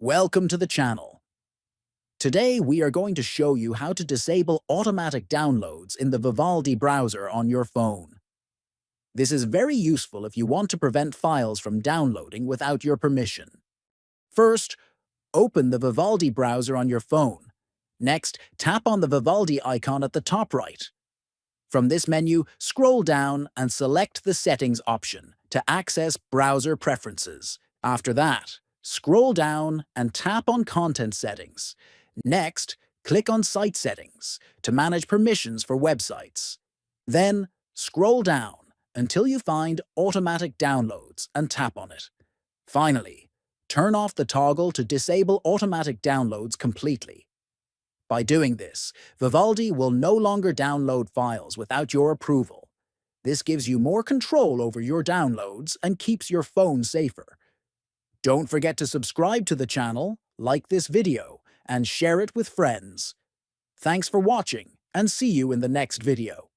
Welcome to the channel. Today we are going to show you how to disable automatic downloads in the Vivaldi browser on your phone. This is very useful if you want to prevent files from downloading without your permission. First, open the Vivaldi browser on your phone. Next, tap on the Vivaldi icon at the top right. From this menu, scroll down and select the Settings option to access browser preferences. After that, scroll down and tap on Content Settings. Next, click on Site Settings to manage permissions for websites. Then, scroll down until you find Automatic Downloads and tap on it. Finally, turn off the toggle to disable automatic downloads completely. By doing this, Vivaldi will no longer download files without your approval. This gives you more control over your downloads and keeps your phone safer. Don't forget to subscribe to the channel, like this video, and share it with friends. Thanks for watching, and see you in the next video.